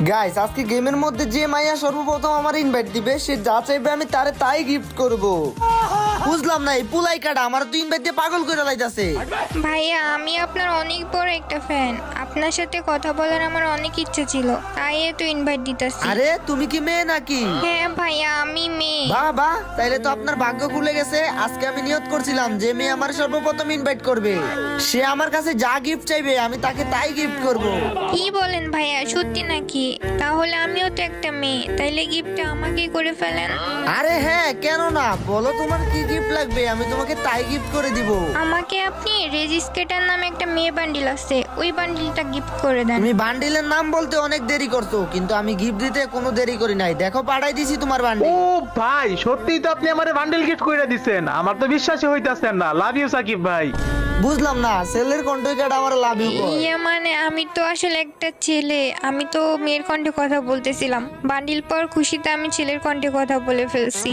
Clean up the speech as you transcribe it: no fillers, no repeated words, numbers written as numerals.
Guys আজকে গেমের মধ্যে যে মাইয়া সর্বপ্রথম আমার ইনভাইট দিবে সে যা চাইবে আমি তারে তাই গিফট করব। বুঝলাম না এই পুলাই কাটা আমার তো ইনভাইট দিয়ে পাগল করে লাইতাছে। ভাইয়া আমি আপনার অনেক বড় একটা ফ্যান, আপনার সাথে কথা বলার আমার অনেক ইচ্ছে ছিল, তাই তো ইনভাইট দিতেছি। আরে তুমি কি মেয়ে নাকি? হ্যাঁ ভাইয়া আমি মেয়ে। বাহ বাহ, তাইলে তো আপনার ভাগ্য খুলে গেছে। আজকে আমি নিয়ত করছিলাম যে মেয়ে আমার সর্বপ্রথম ইনভাইট করবে, সে আমার কাছে যা গিফট চাইবে আমি তাকে তাই গিফট করব। কি বলেন ভাইয়া, সত্যি নাকি? তাহলে আমিও তো একটা মেয়ে, তাইলে গিফটটা আমাকেই করে ফেলেন। আরে হ্যাঁ, কেন না, বলো তোমার কি গিফট লাগবে, আমি তোমাকে তাই গিফট করে দিব। আমাকে আপনি রেজিস্কেটার নামে একটা মেয়ে বান্ডিল আছে, ওই বান্ডিলটা গিফট করে দেন। তুমি বান্ডিলের নাম বলতে অনেক দেরি করছো, কিন্তু আমি গিফট দিতে কোনো দেরি করি নাই। দেখো পাঠাই দিছি তোমার বান্ডিল। ও ভাই, সত্যিই তো আপনি আমারে বান্ডেল গিফট কইরা দিছেন, আমার তো বিশ্বাসই হইতাছে না। লাভ ইউ সাকিব ভাই। বুঝলাম না, সেলের কন্ট্যাক্ট কার্ড আমার লাভ ইউ কর। ইয়ে মানে আমি তো আসলে একটা ছেলে, আমি তো মেয়ের কণ্ঠে কথা বলতেছিলাম। বান্ডিল পর খুশিতে আমি ছেলের কণ্ঠে কথা বলে ফেলছি।